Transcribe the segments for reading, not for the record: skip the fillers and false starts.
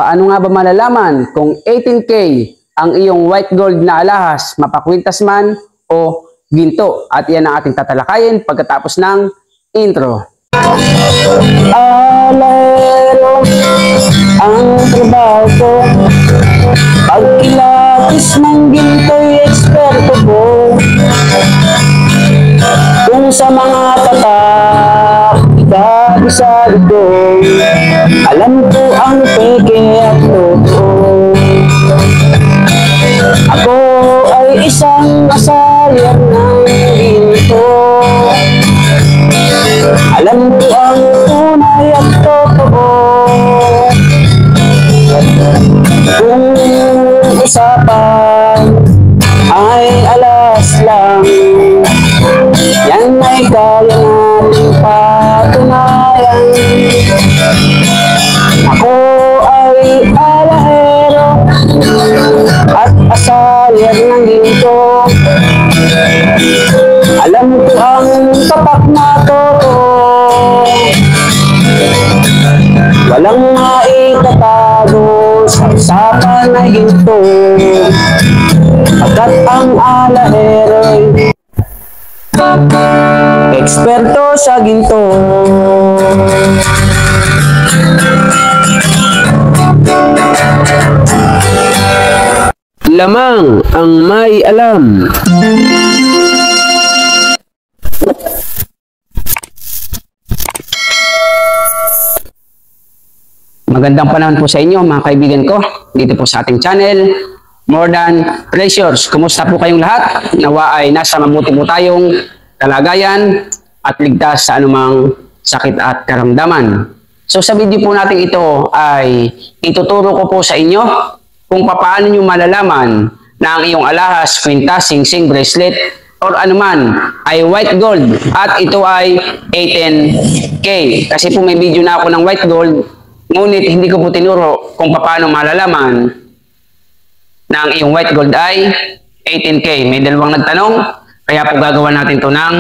Paano nga ba malalaman kung 18K ang iyong white gold na alahas, mapakwintas man o ginto? At yan ang ating tatalakayin pagkatapos ng intro. Alahero ang trabaho ko, pagkilapis ng ginto'y eksperto ko. Kung sa mga tatak, isa-isa ito, alam ko ang peke at totoo. Ako ay isang asayan ng ginto, alam ko ang tunay at totoo. Kung usapan ay alas lang, yan ay kaya nating patunayan. Ako ay alahero at asayan ng ginto, alam ko ang tapak na totoo. Walang maitatago sa usapan na ginto, pagkat ang alahero'y eksperto sa ginto. Lamang ang may alam. Magandang panahon po sa inyo mga kaibigan ko, dito po sa ating channel, More Than Treasures. Kumusta po kayong lahat? Nawa ay nasa mabuti po tayong kalagayan at ligtas sa anumang sakit at karamdaman. So sa video po natin ito ay ituturo ko po sa inyo kung paano nyo malalaman na ang iyong alahas, kwintas, singsing, bracelet, or anuman ay white gold at ito ay 18K. Kasi po may video na ako ng white gold, ngunit hindi ko po tinuro kung paano malalaman na ang iyong white gold ay 18K. May dalawang nagtanong, kaya po gagawa natin to ng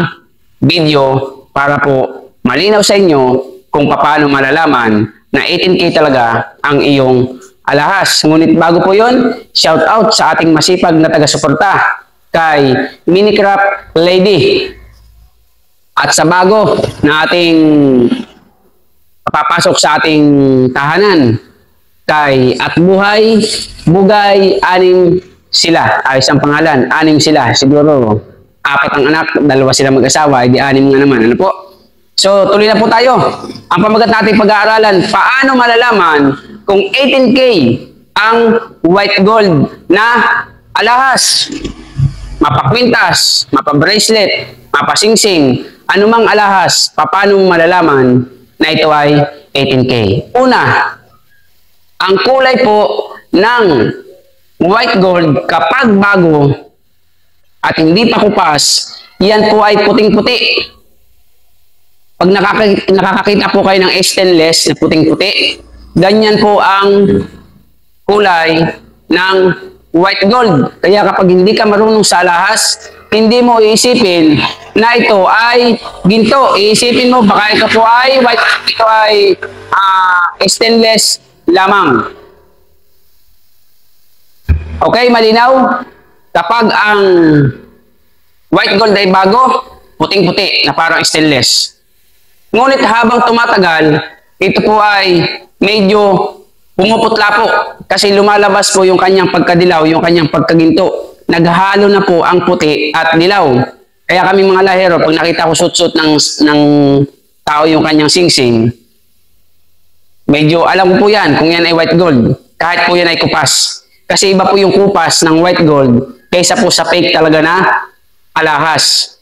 video para po malinaw sa inyo kung paano malalaman na 18K talaga ang iyong alahas. Ngunit bago po yun, shout out sa ating masipag na taga-suporta kay Minicraft Lady at sa bago na ating papasok sa ating tahanan kay At Buhay Bugay, 6 sila, ay isang pangalan, 6 sila, siguro 4 ang anak, 2 sila mag-asawa, di 6 nga naman, ano po? So tuloy na po tayo. Ang pamagat nating pag-aaralan, paano malalaman kung 18K ang white gold na alahas, mapakwintas, mapabracelet, mapasingsing, anumang alahas, paano malalaman na ito ay 18K? Una, ang kulay po ng white gold kapag bago at hindi pa kupas, yan po ay puting-puti. Pag nakakakita po kayo ng stainless na puting-puti, ganyan po ang kulay ng white gold. Kaya kapag hindi ka marunong sa alahas, hindi mo iisipin na ito ay ginto. Iisipin mo baka ito po ay white, ito ay stainless lamang. Okay, malinaw? Kapag ang white gold ay bago, puting-puti na parang stainless. Ngunit habang tumatagal, ito po ay medyo pumuputla po kasi lumalabas po yung kanyang pagkadilaw, yung kanyang pagkaginto. Naghalo na po ang puti at dilaw. Kaya kami mga lahero, pag nakita ko suot-suot ng tao yung kanyang singsing, medyo alam ko po yan kung yan ay white gold. Kahit po yan ay kupas. Kasi iba po yung kupas ng white gold kaysa po sa fake talaga na alahas.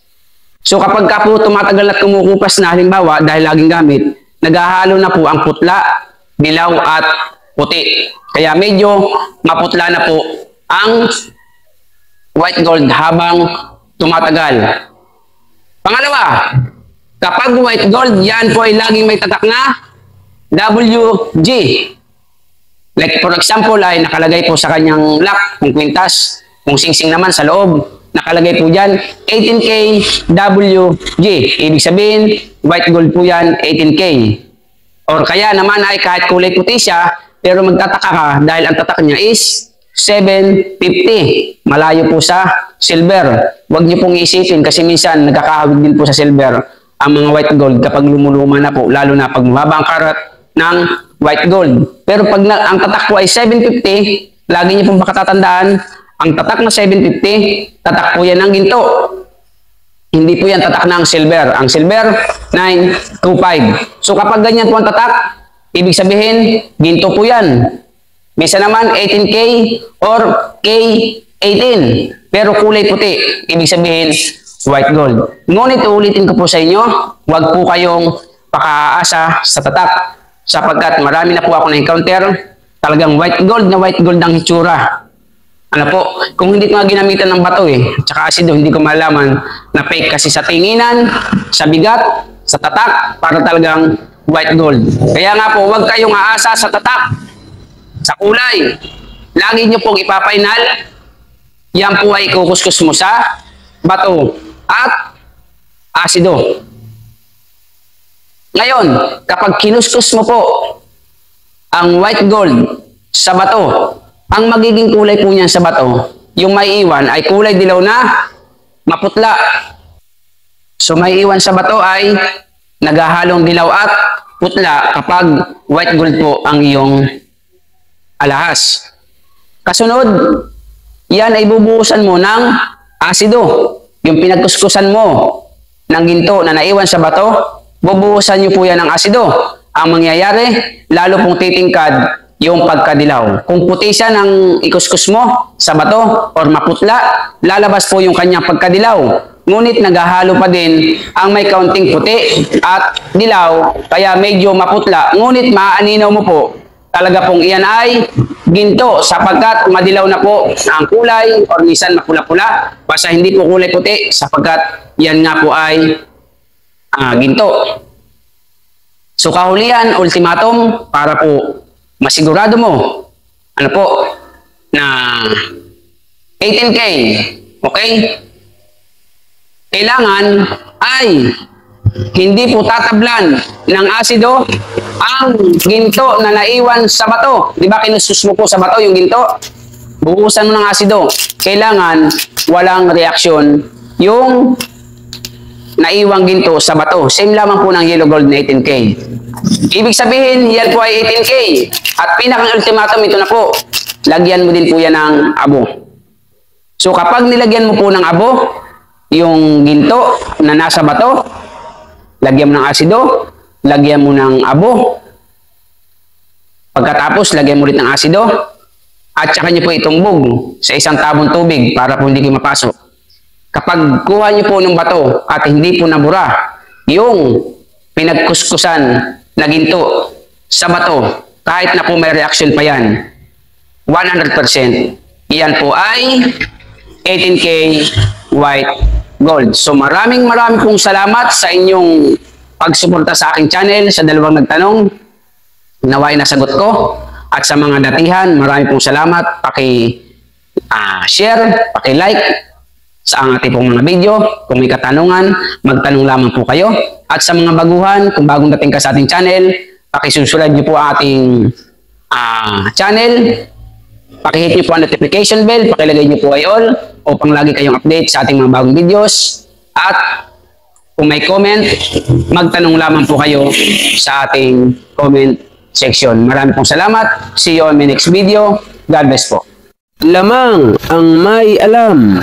So kapag ka po tumatagal at kumukupas na, halimbawa dahil laging gamit, naghahalo na po ang putla, dilaw at puti. Kaya medyo maputla na po ang white gold habang tumatagal. Pangalawa, kapag white gold, yan po ay laging may tatak na WG. Like for example ay nakalagay po sa kanyang lock, kung kwintas, kung singsing naman sa loob, nakalagay po dyan 18K WG. Ibig sabihin, white gold po yan, 18K. Or kaya naman ay kahit kulay puti siya, pero magtataka ka dahil ang tatak niya is 750. Malayo po sa silver. Huwag niyo pong iisipin kasi minsan nagkakahawig din po sa silver ang mga white gold kapag lumuluma na po, lalo na pag mababa ang karat ng white gold. Pero pag ang tatak po ay 750, lagi niyo pong makatatandaan, ang tatak na 750, tatak po yan ng ginto. Hindi po yan tatak ng silver. Ang silver, 925. So kapag ganyan po ang tatak, ibig sabihin, ginto po yan. Minsan naman 18K or K18. Pero kulay puti. Ibig sabihin, white gold. Ngunit ulitin ko po sa inyo, huwag po kayong pakaasa sa tatak. Sapagkat marami na po ako na-encounter, talagang white gold ang hitsura. Ano po, kung hindi ko nga ginamitan ng bato tsaka asido, hindi ko malaman na fake kasi sa tinginan, sa bigat, sa tatak, para talagang white gold. Kaya nga po, huwag kayong aasa sa tatak. Sa kulay, lagi nyo pong ipapainal, yan po ay kukuskus mo sa bato at asido. Ngayon, kapag kinuskus mo po ang white gold sa bato, ang magiging kulay po niyan sa bato, yung may iwan ay kulay dilaw na maputla. So may iwan sa bato ay naghahalong dilaw at putla kapag white gold po ang iyong alahas. Kasunod, yan ay bubuhusan mo ng asido. Yung pinagkuskusan mo ng ginto na naiwan sa bato, bubuhusan nyo po yan ng asido. Ang mangyayari, lalo pong titingkad yung pagkadilaw. Kung puti siya ng ikuskus mo sa bato or maputla, lalabas po yung kanyang pagkadilaw. Ngunit naghahalo pa din ang may kaunting puti at dilaw, kaya medyo maputla. Ngunit maaaninaw mo po, talaga pong iyan ay ginto sapagkat madilaw na po ang kulay or minsan mapula-pula. Basta hindi po kulay puti sapagkat yan nga po ay ginto. So kahulihan, ultimatum, para po masigurado mo, ano po, na 18K, okay? Kailangan ay hindi po tatablan ng asido ang ginto na naiwan sa bato. Di ba kinusus mo po sa bato yung ginto? Buhusan mo ng asido. Kailangan walang reaksyon yung naiwang ginto sa bato. Same lamang po ng yellow gold na 18K. Ibig sabihin, yan po ay 18K. At pinakang ultimatum, ito na po. Lagyan mo din po yan ng abo. So kapag nilagyan mo po ng abo, yung ginto na nasa bato, lagyan mo ng asido, lagyan mo ng abo. Pagkatapos, lagyan mo ulit ng asido. At saka nyo po itumbog sa isang tabong tubig para po hindi kayo mapasok. Kapag kuha nyo po ng bato at hindi po nabura yung pinagkuskusan na ginto sa bato, kahit na po may reaction pa yan, 100%, yan po ay 18K white gold. So maraming pong salamat sa inyong pagsuporta sa aking channel, sa dalawang nagtanong, naway nasagot ko. At sa mga datihan, maraming pong salamat. Paki-share, paki-like sa ating pong mga video. Kung may katanungan, magtanong lamang po kayo. At sa mga baguhan, kung bagong dating ka sa ating channel, pakisusulad niyo po ating channel. Pakihit niyo po ang notification bell, pakilagay niyo po ay all upang lagi kayong update sa ating mga bagong videos. At kung may comment, magtanong lamang po kayo sa ating comment section. Maraming pong salamat. See you on my next video. God bless po. Lamang ang may alam.